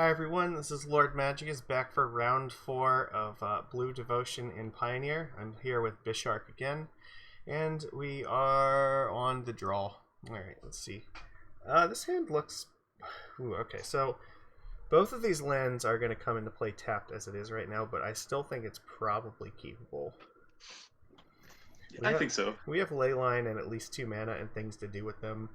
Hi everyone, this is Lord Magicus back for round 4 of Blue Devotion in Pioneer. I'm here with Bishark again, and we are on the draw. Alright, let's see. This hand looks... Ooh, okay, so both of these lands are going to come into play tapped as it is right now, but I still think it's probably keepable. I think so. We have Leyline and at least 2 mana and things to do with them.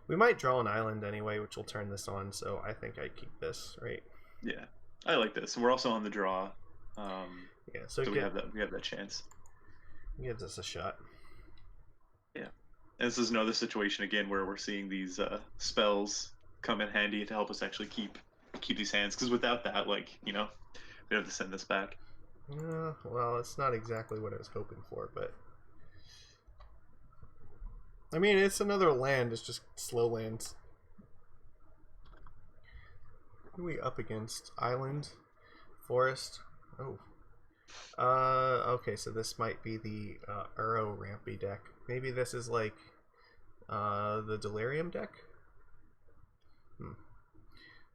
We might draw an island anyway, which will turn this on, so I think I keep this, right? Yeah, I like this. We're also on the draw, Yeah, so so we have that chance. Gives us a shot. Yeah, and this is another situation again where we're seeing these spells come in handy to help us actually keep these hands. Because without that, we have to send this back. Well, it's not exactly what I was hoping for, but I mean, it's another land. It's just slow lands. Who are we up against? Island, forest. Oh, okay. So this might be the Uro Rampy deck. Maybe this is like the Delirium deck.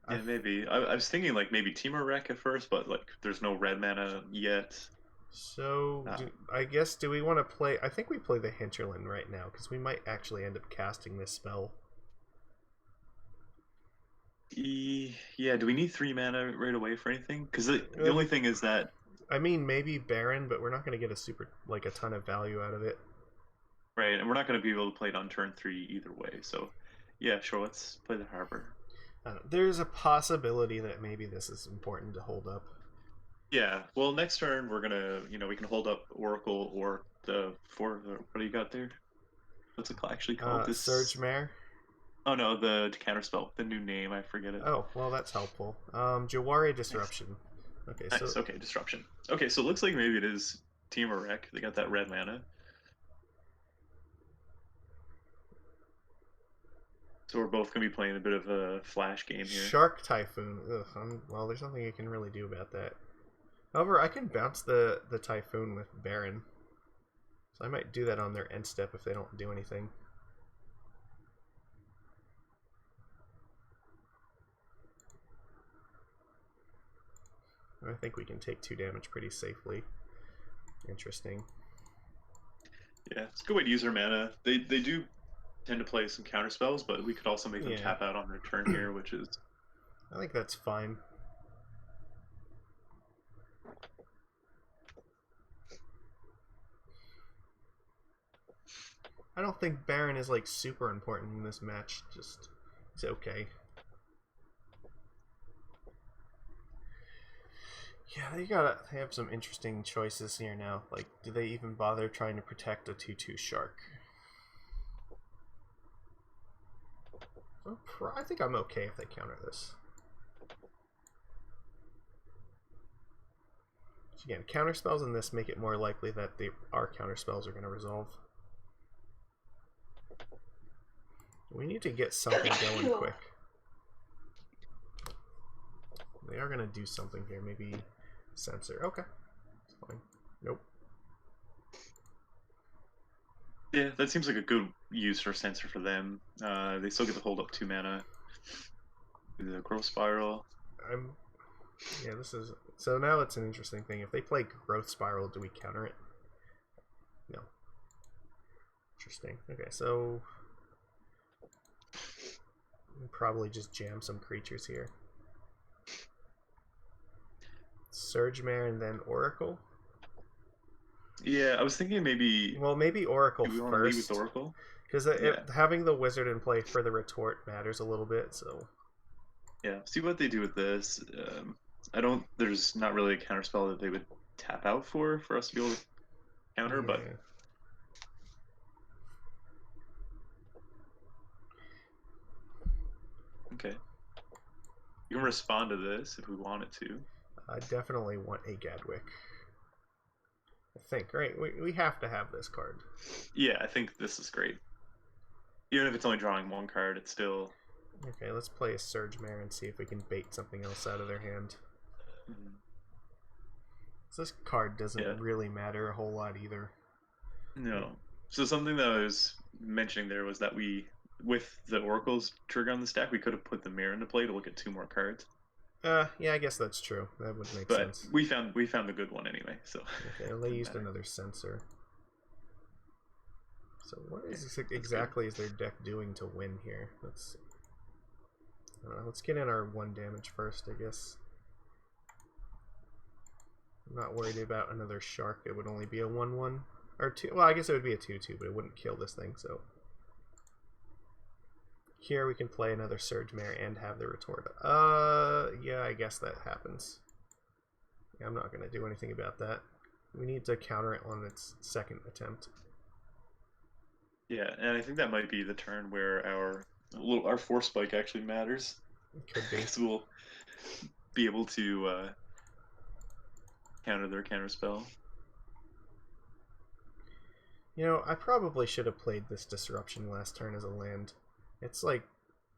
Yeah, maybe. I was thinking like maybe Temur Wreck at first, but like there's no red mana yet. So, I guess, do we want to play... I think we play the Hinterland right now, because we might actually end up casting this spell. Yeah, do we need 3 mana right away for anything? Because the only thing is that... I mean, maybe Baron, but we're not going to get a ton of value out of it. Right, and we're not going to be able to play it on turn 3 either way, so... Yeah, sure, let's play the Harbor. There's a possibility that maybe this is important to hold up. Yeah, well, next turn we're gonna, we can hold up Oracle or what do you got there? What's it actually called? Surge Mare. Oh no, the counterspell, the new name, I forget it. Oh, well, that's helpful. Jawari Disruption. Okay, Nice. so... Okay, Disruption. Okay, so it looks like maybe it is Team or Wreck. They got that red mana. So we're both gonna be playing a bit of a flash game here. Shark Typhoon. Ugh, well, there's nothing you can really do about that. However, I can bounce the Typhoon with Baron. So I might do that on their end step if they don't do anything. I think we can take 2 damage pretty safely. Interesting. Yeah, it's a good way to use our mana. They do tend to play some counter spells, but we could also make them tap out on their turn here, which is... I think that's fine. I don't think Baron is like super important in this match. Just, it's okay. Yeah, they have some interesting choices here now. Like, do they even bother trying to protect a 2/2 shark? I think I'm okay if they counter this. So again, counter spells in this make it more likely that our counter spells are going to resolve. We need to get something going quick. They are going to do something here. Maybe censor. Okay. It's fine. Nope. Yeah, that seems like a good use for censor for them. They still get to hold up 2 mana. The growth spiral. Yeah, this is... So now it's an interesting thing. If they play growth spiral, do we counter it? No. Interesting. Okay, so... we'll probably just jam some creatures here. Surge Mare and then Oracle? Yeah, I was thinking maybe... Well, maybe Oracle first. Lead with Oracle? Because having the wizard in play for the retort matters a little bit, so... Yeah, see what they do with this. There's not really a counterspell that they would tap out for us to be able to counter, but... Okay. You can respond to this if we wanted to. I definitely want a Gadwick. I think, right? We have to have this card. Yeah, I think this is great. Even if it's only drawing 1 card, it's still... Okay, let's play a Surge Mare and see if we can bait something else out of their hand. So this card doesn't really matter a whole lot either. No. So something that I was mentioning there was that with the Oracle's trigger on the stack, we could have put the Mirror into play to look at 2 more cards. Yeah, I guess that's true. That would make But sense. we found the good one anyway, so Okay, well, they didn't used matter. another sensor. So what Okay, is that's good. exactly is their deck doing to win here? Let's see. Let's get in our 1 damage first, I guess. I'm not worried about another shark. It would only be a 1/1 or 2. Well, I guess it would be a 2/2, but it wouldn't kill this thing. So here we can play another Surge Mare and have the retort. Yeah, I guess that happens. Yeah, I'm not gonna do anything about that. We need to counter it on its second attempt. Yeah, and I think that might be the turn where our force spike actually matters. It could be. So we'll be able to counter their counter spell. You know, I probably should have played this Disruption last turn as a land. It's like,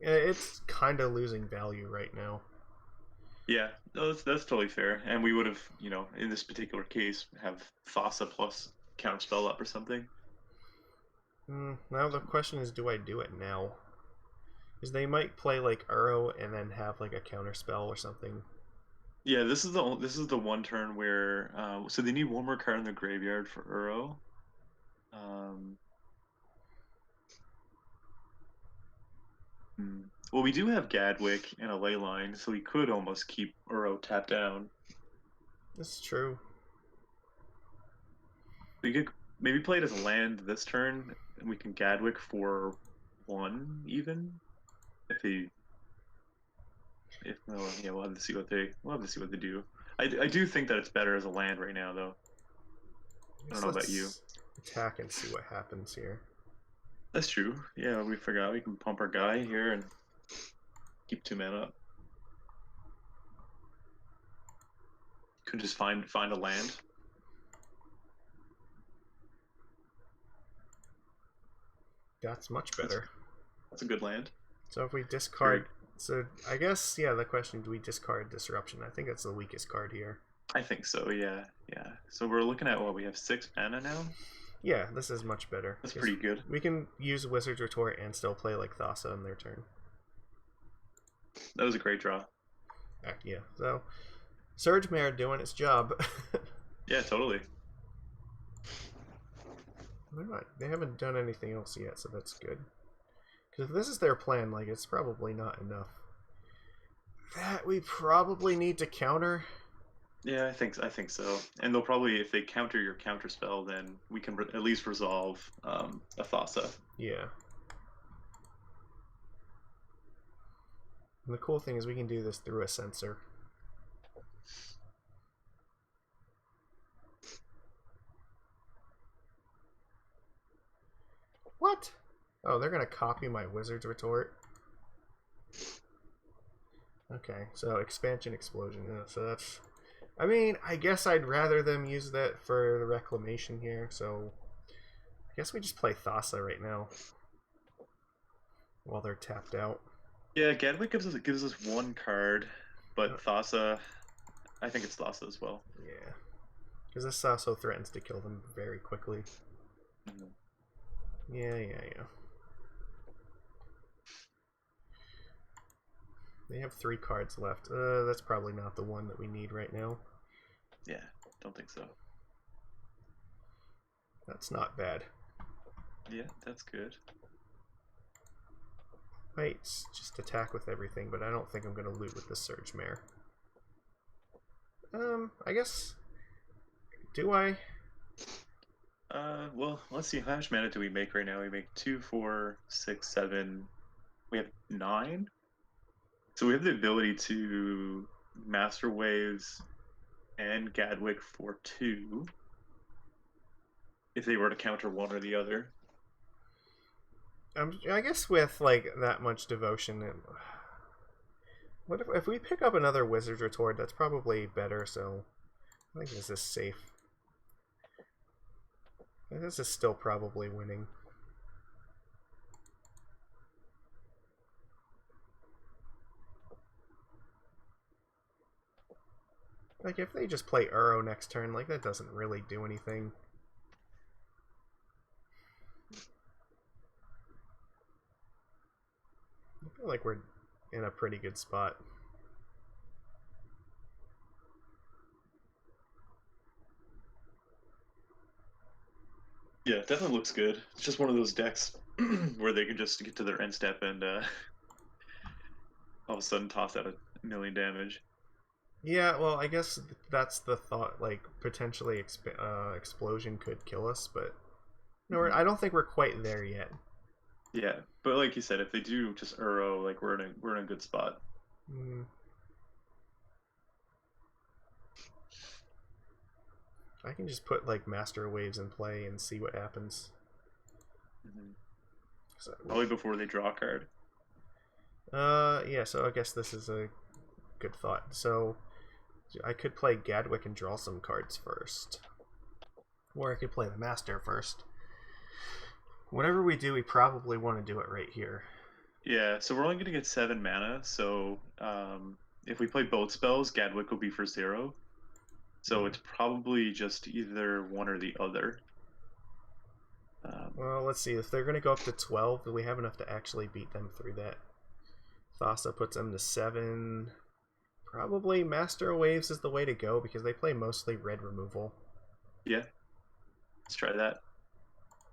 it's kind of losing value right now. Yeah, no, that's totally fair. And we would have, in this particular case, have Thassa plus counterspell up or something. Now the question is, do I do it now? Because they might play like Uro and then have like a counter spell or something. Yeah, this is the one turn where so they need one more card in the graveyard for Uro. Um, well, we do have Gadwick and a Leyline, so we could almost keep Uro tapped down. This is true. We could maybe play it as a land this turn, and we can Gadwick for 1 even if they if no yeah we'll have to see what they do. I do think that it's better as a land right now though. I don't know about you. Let's attack and see what happens here. That's true. Yeah, we forgot we can pump our guy here and keep 2 mana up. Could just find a land. That's much better. That's a good land. So if we discard... So I guess, yeah, the question, do we discard Disruption? I think that's the weakest card here. I think so, yeah. So we're looking at we have 6 mana now? Yeah, this is much better. That's pretty good. We can use Wizard's Retort and still play like Thassa on their turn. That was a great draw. Yeah, so Surge Mare doing its job. Yeah, totally. They haven't done anything else yet, so that's good. Because if this is their plan, like, it's probably not enough. That we probably need to counter. Yeah, I think so. And they'll probably, if they counter your counter spell, then we can at least resolve a Thassa. Yeah. And the cool thing is we can do this through a sensor. What? Oh, they're going to copy my Wizard's Retort. Okay, so Expansion Explosion. Yeah, so that's... I mean, I guess I'd rather them use that for the Reclamation here, so... I guess we just play Thassa right now. While they're tapped out. Yeah, Gadwick gives us 1 card, but Thassa... I think it's Thassa as well. Yeah. Because this also threatens to kill them very quickly. Mm-hmm. Yeah. They have 3 cards left. That's probably not the one that we need right now. Yeah, don't think so. That's not bad. Yeah, that's good. Might just attack with everything, but I don't think I'm going to loot with the Surge Mare. I guess... Do I? Well, let's see. How much mana do we make right now? We make 2, 4, 6, 7. We have 9? So we have the ability to Master Waves and Gadwick for 2 if they were to counter one or the other. I guess with like that much devotion, what if we pick up another Wizard's Retort? That's probably better. So I think this is safe. I think this is still probably winning. Like, if they just play Uro next turn, like, that doesn't really do anything. I feel like we're in a pretty good spot. Yeah, definitely looks good. It's just one of those decks where they can just get to their end step and all of a sudden toss out a million damage. Yeah, well, I guess that's the thought. Like potentially, explosion could kill us, but no, Mhm. I don't think we're quite there yet. Yeah, but like you said, if they do just Uro, like we're in a good spot. Mm, I can just put like Master Waves in play and see what happens. Hmm. So, Probably before they draw a card. yeah. So I guess this is a good thought. So I could play Gadwick and draw some cards first, or I could play the Master first. Whatever we do, we probably want to do it right here. Yeah, so we're only going to get 7 mana. So if we play both spells, Gadwick will be for 0. So Yeah. it's probably just either one or the other. Well, let's see. If they're going to go up to 12, do we have enough to actually beat them through that? Thassa puts them to 7. Probably Master Waves is the way to go because they play mostly red removal. Yeah, let's try that.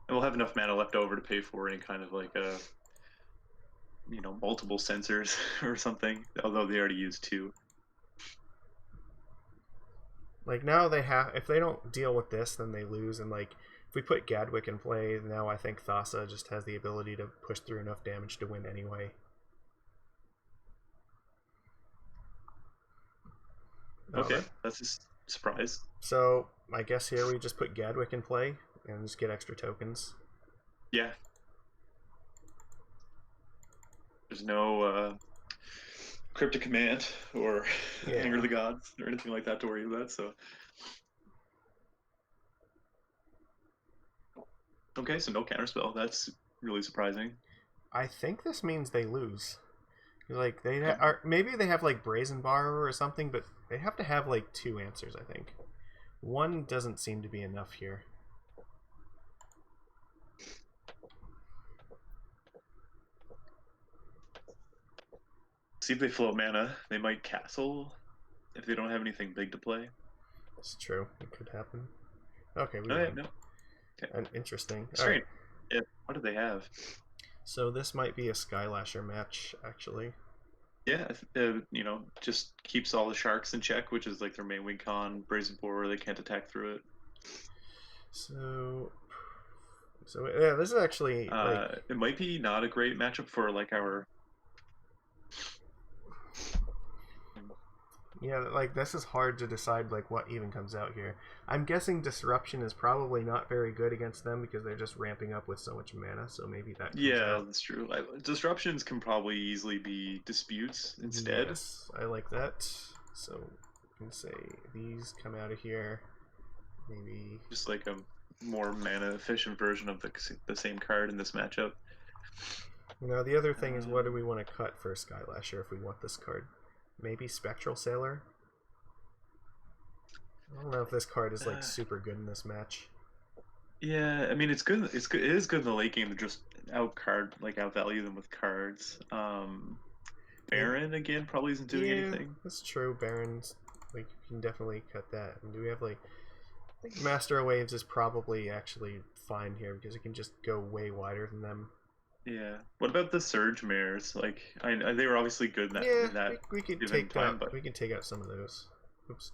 And we'll have enough mana left over to pay for any kind of like a multiple sensors or something. Although they already used 2. Like now they have, if they don't deal with this, then they lose. And like if we put Gadwick in play, now I think Thassa just has the ability to push through enough damage to win anyway. Oh, Okay, that's a surprise. so I guess here we just put Gadwick in play and just get extra tokens. Yeah, there's no cryptic command or anger Yeah. the gods or anything like that to worry about. So okay, so no counterspell. That's really surprising. I think this means they lose. Like they Okay. are, maybe they have like Brazen Borrower or something, but they have to have like 2 answers. I think one doesn't seem to be enough here. See if they flow mana. They might castle if they don't have anything big to play. It's true. It could happen. Okay, we Oh yeah, win. no. Okay. And interesting. All right. Strange. Yeah. What do they have? So this might be a Skylasher match, actually. Yeah, just keeps all the sharks in check, which is like their main win con. Brazen Borer, they can't attack through it. So, so yeah, this is actually like, It might be not a great matchup for like our. yeah, like this is hard to decide like what even comes out here. I'm guessing Disruption is probably not very good against them because they're just ramping up with so much mana. So maybe that comes Yeah, out. that's true. Disruptions can probably easily be disputes instead. Yes, I like that. So we can say these come out of here. Maybe. Just like a more mana efficient version of the same card in this matchup. Now the other thing is, what do Um, we want to cut for Skylasher if we want this card? Maybe Spectral Sailor. I don't know if this card is like uh, super good in this match. yeah, I mean it's good. It's good. It is good in the late game to just outvalue them with cards. Maybe, Baron again probably isn't doing yeah, anything. that's true. Baron's like you can definitely cut that. And do we have like? I think Master of Waves is probably actually fine here because it can just go way wider than them. Yeah. What about the Surge Mares? Like, they were obviously good in that Yeah, in that we could given take time, out but some of those. Oops.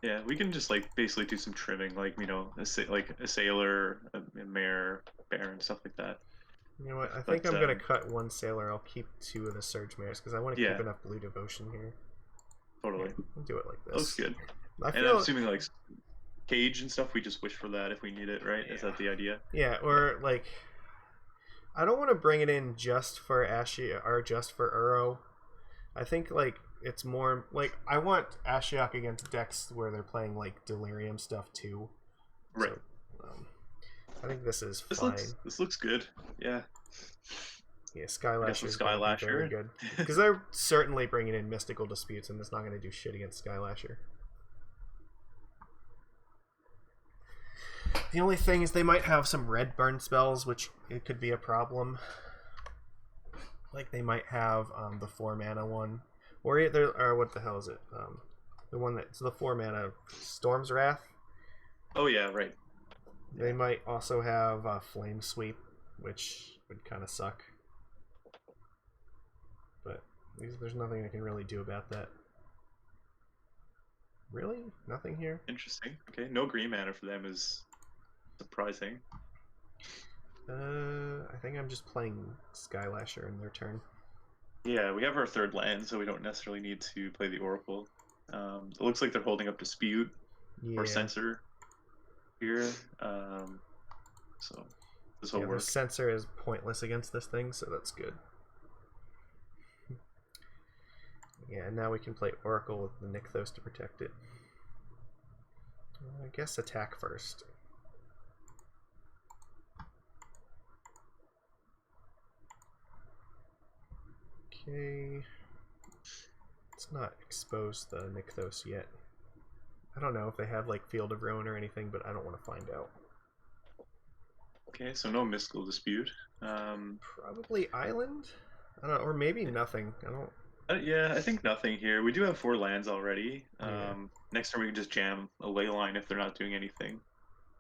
yeah, we can just like basically do some trimming, like like a Sailor, a Mare, Baron, stuff like that. You know what? I think But I'm gonna cut one Sailor. I'll keep 2 of the Surge Mares because I want to keep yeah, enough Blue Devotion here. totally. Yeah, we'll do it like That looks this. good. I And I'm feel assuming like Cage and stuff, we just wish for that if we need it, right? Is yeah, that the idea? yeah, or like I don't want to bring it in just for Ashiok or just for Uro. I think like it's more like I want Ashiok against decks where they're playing like Delirium stuff too. Right. So I think this is This fine. looks good. Yeah. Yeah, I guess Skylasher with is going to be very Skylasher. good because they're certainly bringing in Mystical Disputes, and it's not going to do shit against Skylasher. The only thing is they might have some red burn spells, which it could be a problem. Like they might have the 4 mana one, or either or what the hell is it? The one that's the 4 mana Storm's Wrath. Oh yeah, right. They might also have Flame Sweep, which would kind of suck. But there's nothing I can really do about that. Really? Nothing here? Interesting. Okay, no green mana for them is surprising. I think I'm just playing Skylasher in their turn. Yeah, we have our third land, so we don't necessarily need to play the Oracle. It looks like they're holding up Dispute or Yeah. Censor here. So this will Yeah, the work. Censor is pointless against this thing, so that's good. Yeah, and now we can play Oracle with the Nykthos to protect it. I guess attack first. Okay. Let's not expose the Nykthos yet. I don't know if they have like Field of Ruin or anything, but I don't want to find out. Okay, so no Mystical Dispute. Probably Island? I don't know, or maybe nothing. I don't... Yeah, I think nothing here. We do have 4 lands already. Yeah. Next turn we can just jam a ley line if they're not doing anything.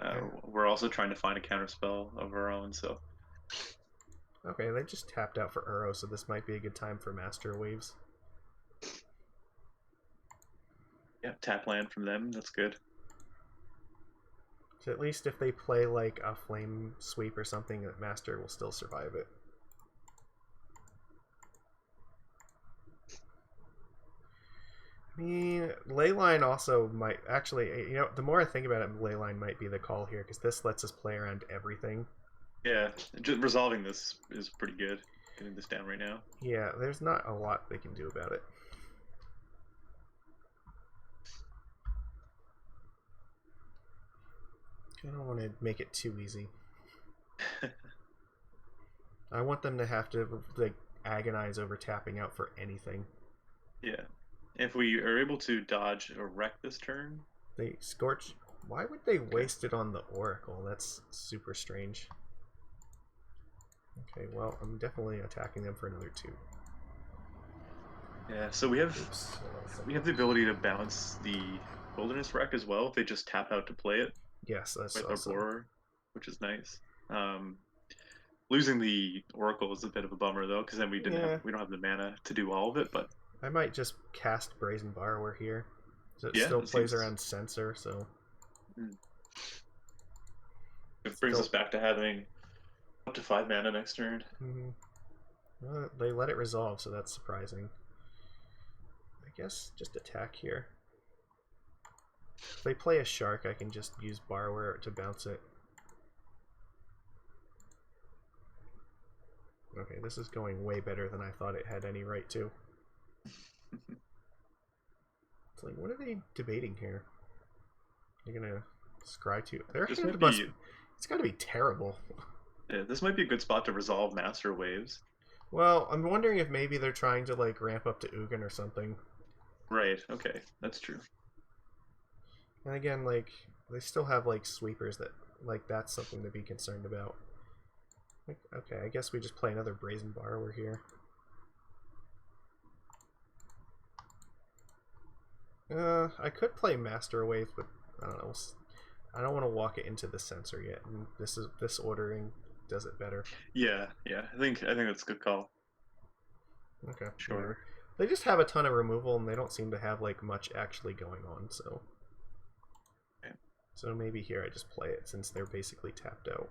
Okay. We're also trying to find a counterspell of our own, so... Okay, they just tapped out for Uro, so this might be a good time for Master Waves. Yeah, tap land from them, that's good. So at least if they play like a Flame Sweep or something, that Master will still survive it. I mean, Leyline also might... Actually, you know, the more I think about it, Leyline might be the call here, because this lets us play around everything. Yeah, just resolving this is pretty good. Getting this down right now. Yeah, there's not a lot they can do about it. I don't want to make it too easy. I want them to have to like agonize over tapping out for anything. Yeah. If we are able to dodge or wreck this turn... They Scorch... Why would they waste it on the Oracle? That's super strange. Okay, well, I'm definitely attacking them for another 2. Yeah, so we have the ability to bounce the Wilderness Wreck as well if they just tap out to play it. Yes, that's with awesome. our borer, which is nice. Losing the Oracle is a bit of a bummer though, because then we don't have the mana to do all of it. But I might just cast Brazen Borrower here. So it yeah, still plays around Censor, so it brings us back to having up to 5 mana next turn. Well, they let it resolve, so that's surprising. I guess just attack here. If they play a Shark, I can just use Borrower to bounce it. Okay, this is going way better than I thought it had any right to. It's like, what are they debating here? They're gonna scry to... Their hand must... It's gotta be terrible. Yeah, this might be a good spot to resolve Master Waves. Well, I'm wondering if maybe they're trying to like ramp up to Ugin or something. Right, okay, that's true. And again, like, they still have like sweepers that, like, that's something to be concerned about. Like, okay, I guess we just play another Brazen Borrower here. I could play Master Wave, but I don't know. I don't want to walk it into the Censor yet, and this ordering does it better. Yeah, I think that's a good call. Okay, sure. Whatever. They just have a ton of removal, and they don't seem to have like much actually going on. So, so maybe here I just play it since they're basically tapped out.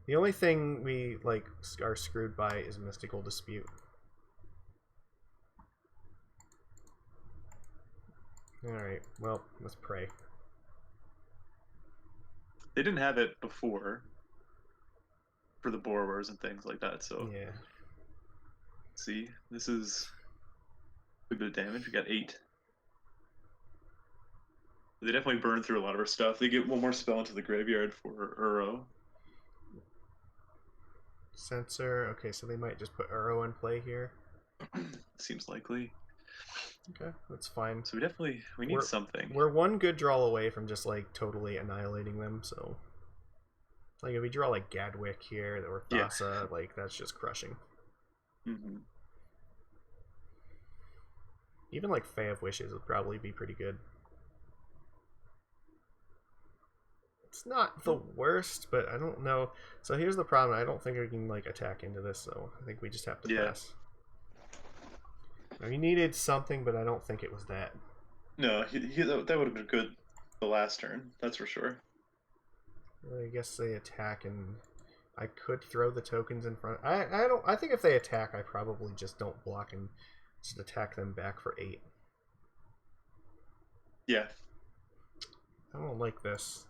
The only thing we like are screwed by is Mystical Dispute. Alright, well, let's pray. They didn't have it before for the borrowers and things like that, so... Yeah. Let's see, this is a bit of damage. We got 8. They definitely burn through a lot of our stuff. They get one more spell into the graveyard for Uro. Censor. Okay, so they might just put Uro in play here. Seems likely. Okay, that's fine. So we need something. We're one good draw away from just like totally annihilating them, so like if we draw like Gadwick here or Thassa, like that's just crushing. Even like Fae of Wishes would probably be pretty good. Let's It's not the worst, but I don't know. So here's the problem. I don't think we can like attack into this, so I think we just have to pass. Now, he needed something, but I don't think it was that. No, that would have been good the last turn. That's for sure. Well, I guess they attack, and I could throw the tokens in front. I think if they attack, I probably just don't block and just attack them back for 8. Yeah. I don't like this,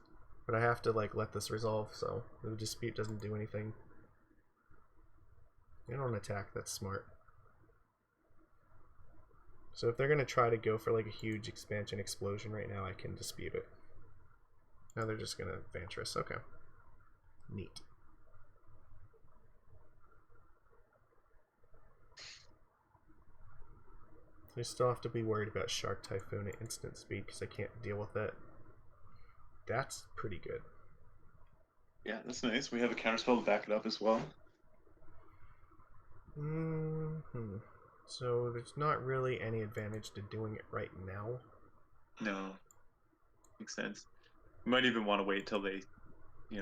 but I have to like let this resolve, so the dispute doesn't do anything. They don't attack. That's smart. So if they're gonna try to go for like a huge expansion explosion right now, I can dispute it. Now they're just gonna Vantress. Okay. Neat. I still have to be worried about Shark Typhoon at instant speed because I can't deal with it. That's pretty good. Yeah, that's nice. We have a counterspell to back it up as well. So there's not really any advantage to doing it right now. No. Makes sense. We might even want to wait till they,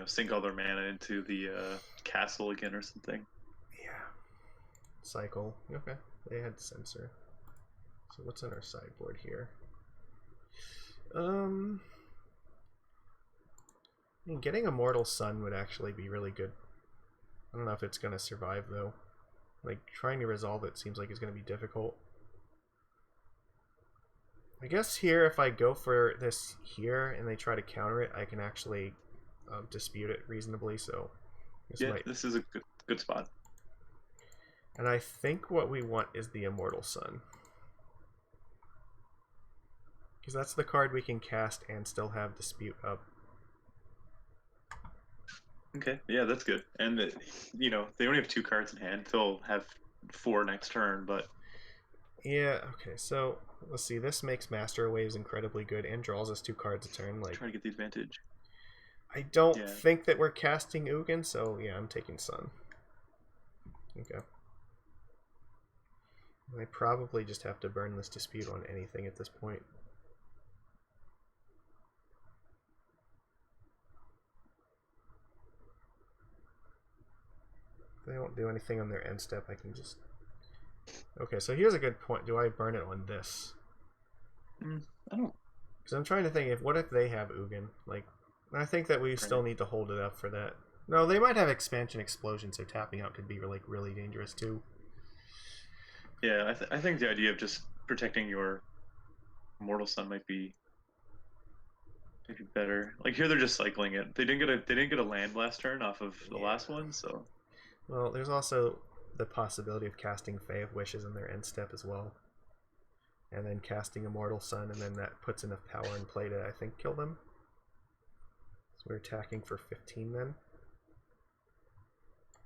sink all their mana into the castle again or something. Yeah. Cycle. Okay. They had Censor. So what's in our sideboard here? I mean, getting Immortal Sun would actually be really good. I don't know if it's going to survive, though. Like, trying to resolve it seems like it's going to be difficult. I guess here, if I go for this here and they try to counter it, I can actually dispute it reasonably, so... This is a good spot. And I think what we want is the Immortal Sun. Because that's the card we can cast and still have dispute up. Okay, yeah, that's good. And, they only have 2 cards in hand. They'll have 4 next turn, but... Yeah, okay, so, let's see. This makes Master Waves incredibly good and draws us 2 cards a turn. Like, try to get the advantage. I don't think that we're casting Ugin, so yeah, I'm taking Sun. Okay. I probably just have to burn this dispute on anything at this point. If they don't do anything on their end step, I can just... Okay, so here's a good point. Do I burn it on this? I don't... Because I'm trying to think, what if they have Ugin? Like, I think that we still need to hold it up for that. No, they might have Expansion Explosion, so tapping out could be like really dangerous too. Yeah, I think the idea of just protecting your Immortal Sun might be better. Like here, they're just cycling it. They didn't get a land last turn off of the last one, so. Well, there's also the possibility of casting Fae of Wishes in their end step as well, and then casting Immortal Sun, and then that puts enough power in play to, I think, kill them. So we're attacking for 15 then.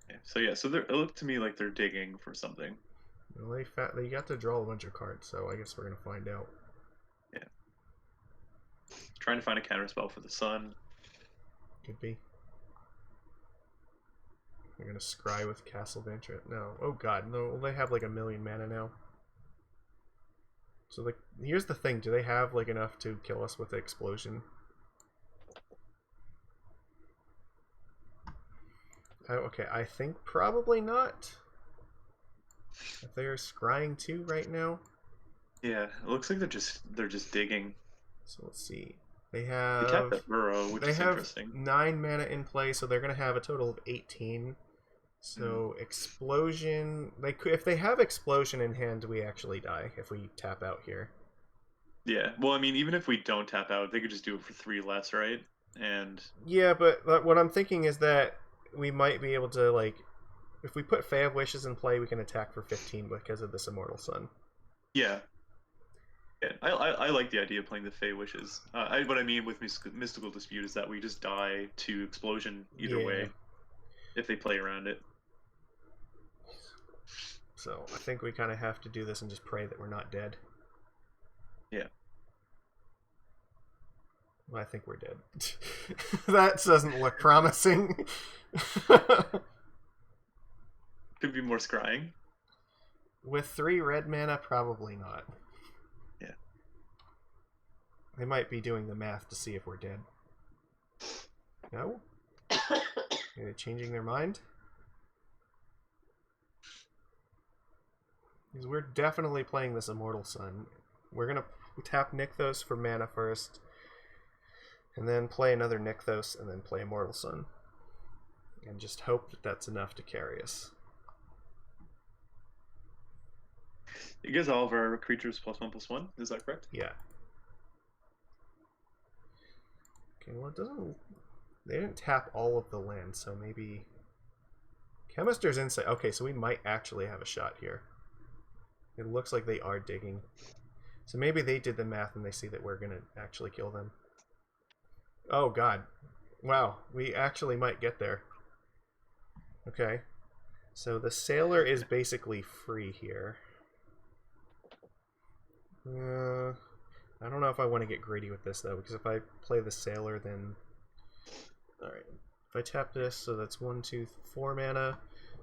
Yeah, so it looked to me like they're digging for something. Well, they got to draw a bunch of cards, so I guess we're gonna find out. Yeah. Trying to find a counterspell for the Sun. Could be. They're gonna scry with Castle Vantress. No. Oh god, no. They have like 1,000,000 mana now. So here's the thing. Do they have like enough to kill us with the explosion? Okay, I think probably not. If they're scrying too right now. Yeah, it looks like they're just digging. So let's see. They have tapped that burrow, which is interesting. 9 mana in play, so they're gonna have a total of 18. So explosion, if they have explosion in hand, we actually die if we tap out here. Yeah, well, I mean, even if we don't tap out, they could just do it for 3 less, right? And yeah, but what I'm thinking is that we might be able to, like, if we put Fae of Wishes in play, we can attack for 15 because of this Immortal Sun. Yeah. Yeah, I like the idea of playing the Fae Wishes. What I mean with Mystical Dispute is that we just die to explosion either way if they play around it. So I think we kind of have to do this and just pray that we're not dead. Yeah. Well, I think we're dead. That doesn't look promising. Could be more scrying. With 3 red mana, probably not. Yeah. They might be doing the math to see if we're dead. No? Are they changing their mind? Because we're definitely playing this Immortal Sun. We're going to tap Nykthos for mana first, and then play another Nykthos, and then play Immortal Sun. And just hope that that's enough to carry us. It gives all of our creatures +1/+1, is that correct? Yeah. Okay, well it doesn't... They didn't tap all of the land, so maybe... Chemister's Insight. Okay, so we might actually have a shot here. It looks like they are digging. So maybe they did the math and they see that we're going to actually kill them. Oh god. Wow, we actually might get there. Okay. So the Sailor is basically free here. I don't know if I want to get greedy with this though, because if I play the Sailor, then... Alright. If I tap this, so that's 1, 2, 4 mana.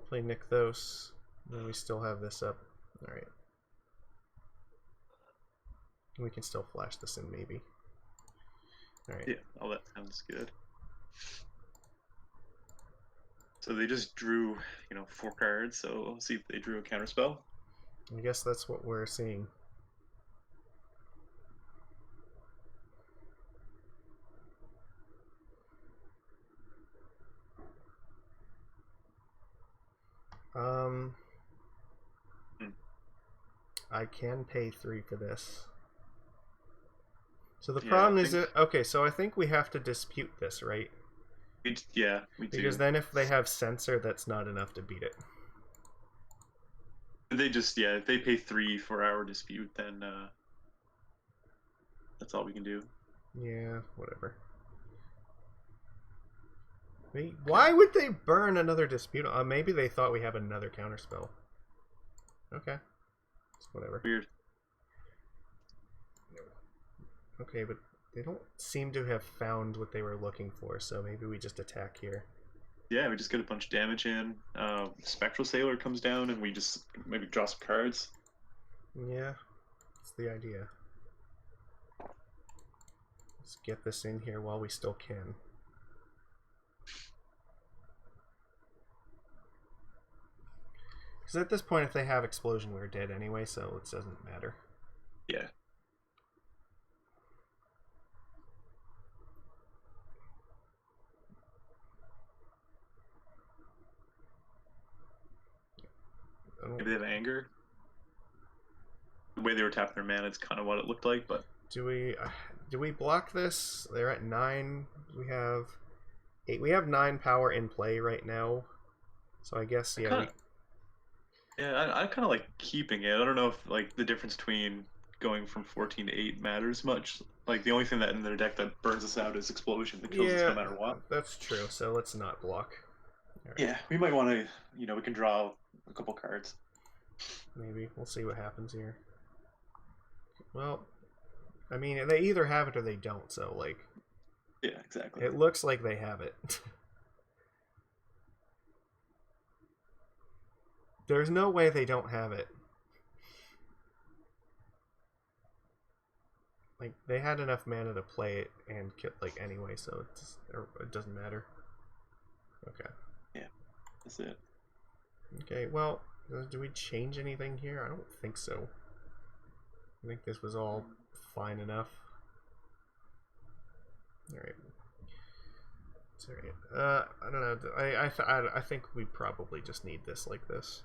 Play Nykthos. Then we still have this up. Alright. We can still flash this in, maybe. Alright. Yeah, all that sounds good. So they just drew, 4 cards, so let's see if they drew a counterspell. I guess that's what we're seeing. I can pay 3 for this. So the problem is that, okay, so I think we have to dispute this, right? We do. Because then if they have Censor, that's not enough to beat it. They just, if they pay 3 for our dispute, then that's all we can do. Yeah, whatever. Wait, why would they burn another dispute? Maybe they thought we have another counterspell. Okay. It's whatever. Weird. Okay, but they don't seem to have found what they were looking for, so maybe we just attack here. Yeah, we just get a bunch of damage in. Spectral Sailor comes down, and we just maybe draw some cards. Yeah, that's the idea. Let's get this in here while we still can. Because at this point, if they have Explosion, we're dead anyway, so it doesn't matter. Yeah. Maybe they have Anger. The way they were tapping their mana, it's kind of what it looked like, but... Do we block this? They're at 9. We have 8. We have 9 power in play right now. So I guess, yeah. I kind of like keeping it. I don't know if, like, the difference between going from 14 to 8 matters much. Like, the only thing that in their deck that burns us out is Explosion that kills us no matter what. That's true, so let's not block. Right. Yeah, we might want to, we can draw a couple cards. Maybe. We'll see what happens here. Well, I mean, they either have it or they don't, so, like... Yeah, exactly. It looks like they have it. There's no way they don't have it. Like, they had enough mana to play it and kill, like, anyway, so it doesn't matter. Okay. Yeah, that's it. Okay, well, do we change anything here? I don't think so. I think this was all fine enough. Alright. It's alright. I don't know. I think we probably just need this like this.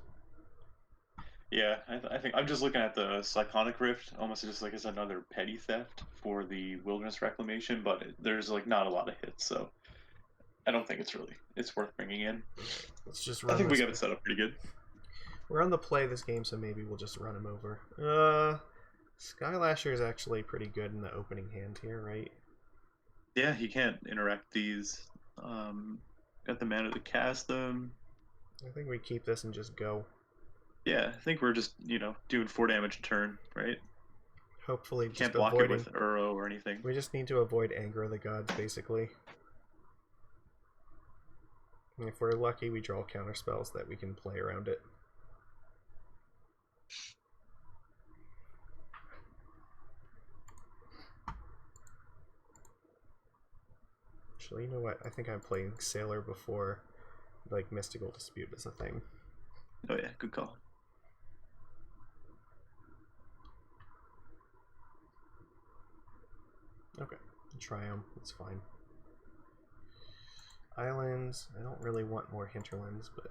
Yeah, I think I'm just looking at the Cyclonic Rift almost just like as another petty theft for the Wilderness Reclamation, but there's like not a lot of hits, so I don't think it's worth bringing in. Let's just run. I think we got it set up pretty good. We're on the play this game, so maybe we'll just run him over. Skylasher is actually pretty good in the opening hand here, right? Yeah, he can't interact these. Got the mana to cast them. I think we keep this and just go. Yeah, I think we're just, doing 4 damage a turn, right? Hopefully, can't block it with Uro or anything. We just need to avoid Anger of the Gods, basically. And if we're lucky, we draw counter spells that we can play around it. Actually, you know what? I think I'm playing Sailor before, like, Mystical Dispute is a thing. Oh yeah, good call. Okay, try them. It's fine. Islands. I don't really want more hinterlands, but...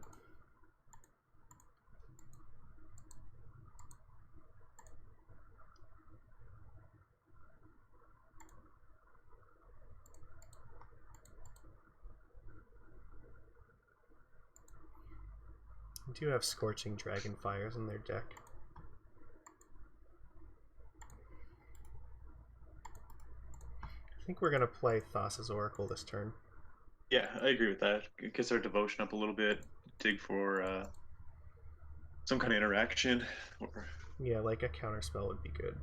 They do have Scorching Dragonfires in their deck. I think we're going to play Thassa's Oracle this turn. Yeah, I agree with that. Gets our devotion up a little bit. Dig for some kind of interaction. Or... Yeah, like a counterspell would be good.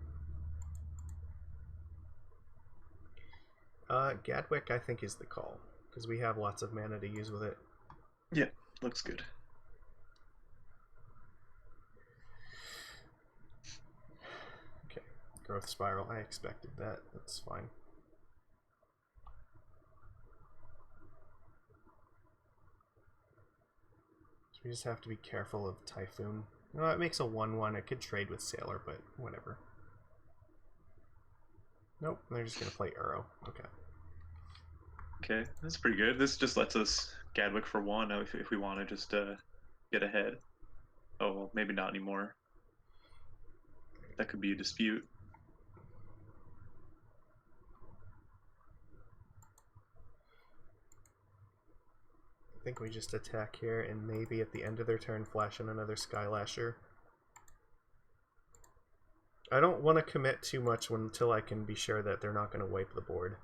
Gadwick, I think, is the call, because we have lots of mana to use with it. Yeah, looks good. Okay, Growth Spiral, I expected that. That's fine. So we just have to be careful of Typhoon. No, it makes a 1/1. I could trade with Sailor, but whatever. Nope, they're just going to play Uro. Okay. Okay, that's pretty good. This just lets us Gadwick for one if we want to just get ahead. Oh, well, maybe not anymore. That could be a dispute. I think we just attack here and maybe at the end of their turn flash in another Skylasher. I don't want to commit too much until I can be sure that they're not going to wipe the board.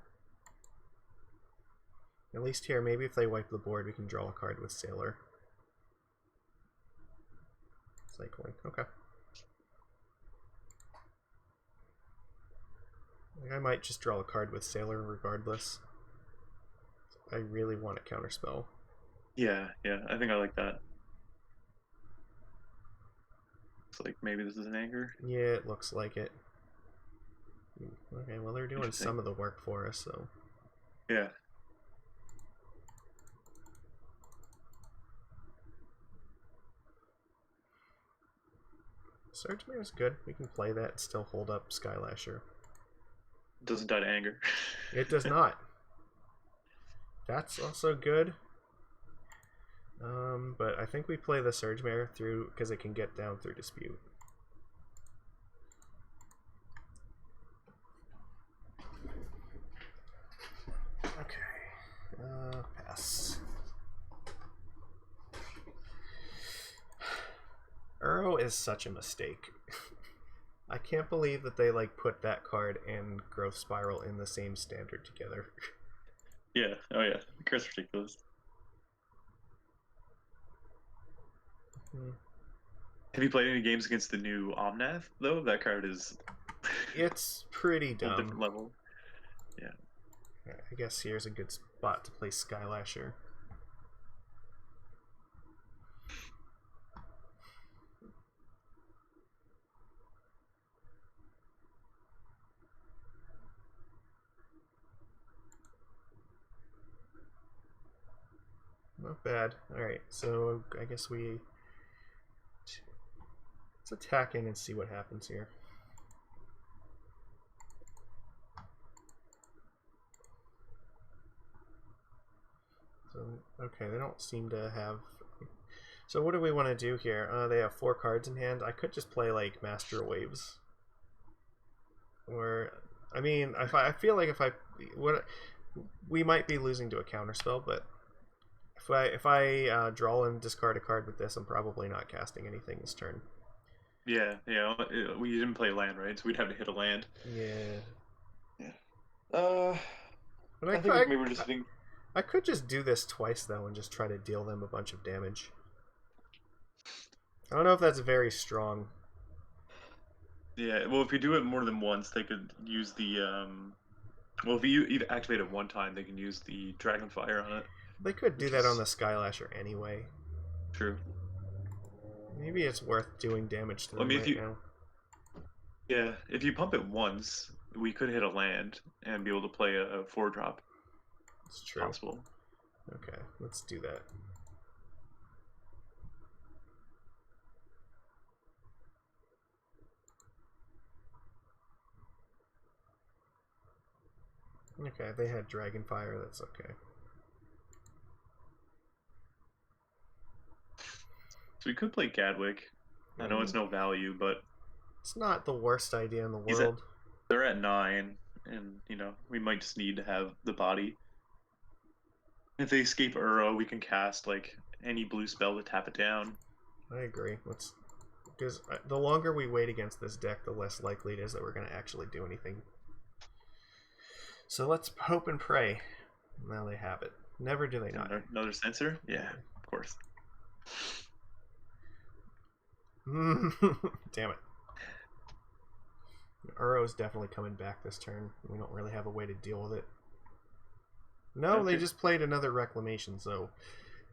At least here, maybe if they wipe the board, we can draw a card with Sailor. Cycling, okay. I might just draw a card with Sailor regardless. I really want a counterspell. Yeah, I think I like that. It's like maybe this is an anger. Yeah, it looks like it. Okay, well they're doing some of the work for us, so... Yeah. Surgemare is good. We can play that and still hold up Skylasher. Doesn't die to anger. It does not. That's also good. But I think we play the Surgemare through because it can get down through Dispute. Okay. Pass. Uro is such a mistake. I can't believe that they like put that card and Growth Spiral in the same standard together. Yeah, oh yeah. The card's ridiculous. Have you played any games against the new Omnath, though? That card is... It's pretty dumb. A different level. Yeah. I guess here's a good spot to play Skylasher. Not bad. Alright, so I guess let's attack in and see what happens here. So, okay, they don't seem to have... So what do we want to do here? They have 4 cards in hand. I could just play, like, Master Waves. Or, I mean, I feel like we might be losing to a counterspell, but if I draw and discard a card with this, I'm probably not casting anything this turn. Yeah, we didn't play land, right? So we'd have to hit a land. Yeah. But I think maybe we're just hitting... I could just do this twice, though, and just try to deal them a bunch of damage. I don't know if that's very strong. Yeah, well, if you do it more than once, they could use the... Well, if you activate it one time, they can use the Dragonfire on it. They could do that on the Skylasher anyway. True. Maybe it's worth doing damage to them now. Yeah, if you pump it once, we could hit a land and be able to play a 4-drop. It's true. possible. Okay, let's do that. Okay, they had Dragonfire, that's okay. So we could play Gadwick. I know it's no value, but it's not the worst idea in the world. They're at 9, and we might just need to have the body. If they escape Uro, we can cast like any blue spell to tap it down. I agree. Because the longer we wait against this deck, the less likely it is that we're going to actually do anything. So let's hope and pray. Now they have it. Never do they not. Another censor? Yeah, of course. Damn it. Uro's definitely coming back this turn. We don't really have a way to deal with it. No, okay. They just played another Reclamation, so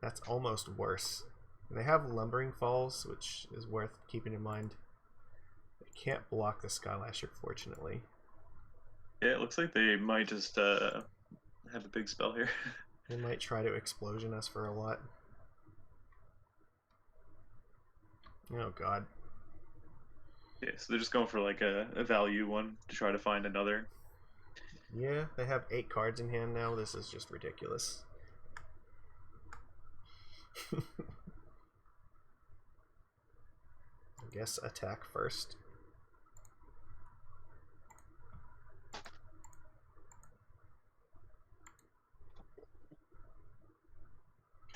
that's almost worse. And they have Lumbering Falls, which is worth keeping in mind. They can't block the Skylasher, fortunately. Yeah, it looks like they might just have a big spell here. They might try to Explosion us for a lot. Oh, God. Yeah, so they're just going for like a value one to try to find another. Yeah, they have 8 cards in hand now. This is just ridiculous. I guess attack first.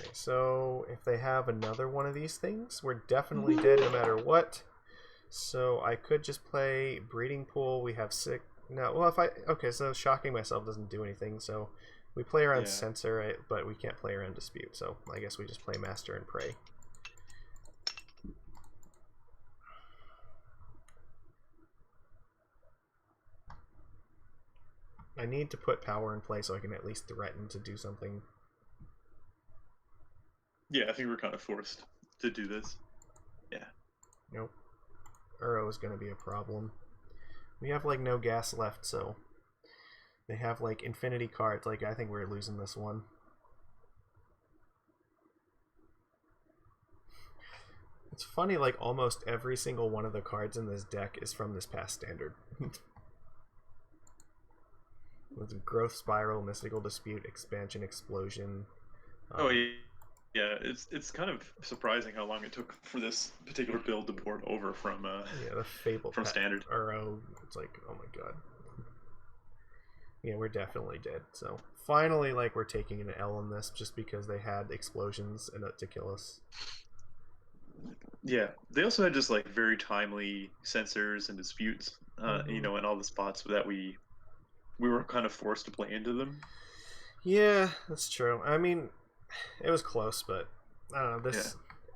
Okay, so if they have another one of these things, we're definitely dead no matter what. So I could just play Breeding Pool. We have 6. No, well, okay, so Shocking Myself doesn't do anything, so we play around Censor, right, but we can't play around Dispute, so I guess we just play Master and Pray. I need to put power in play so I can at least threaten to do something. Yeah, I think we're kind of forced to do this. Yeah. Nope. Uro is going to be a problem. We have like no gas left, so they have like infinity cards. Like, I think we're losing this one. It's funny, like almost every single one of the cards in this deck is from this past standard. With Growth Spiral, Mystical Dispute, Expansion, Explosion. Oh yeah, it's kind of surprising how long it took for this particular build to board over from the Fable from standard. Uro. It's like, oh my god. Yeah, we're definitely dead. So finally, like, we're taking an L on this just because they had explosions to kill us. Yeah, they also had just like very timely censors and disputes, in all the spots that we were kind of forced to play into them. Yeah, that's true. I mean, it was close, but I don't know.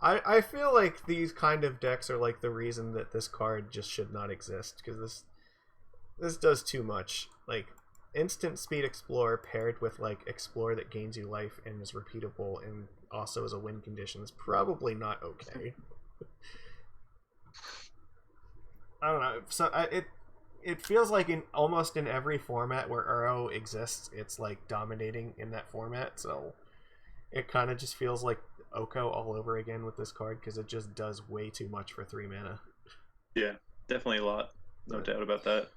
I feel like these kind of decks are like the reason that this card just should not exist, because this does too much. Like, instant speed Explore paired with like Explore that gains you life and is repeatable and also is a win condition is probably not okay. I don't know. So it feels like almost in every format where Uro exists, it's like dominating in that format. So it kind of just feels like Oko all over again with this card because it just does way too much for 3 mana. Yeah, definitely a lot. No doubt about that.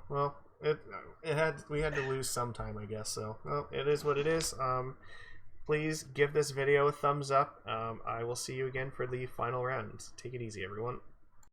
Well, we had to lose sometime, I guess. So, well, it is what it is. Please give this video a thumbs up. I will see you again for the final round. Take it easy, everyone.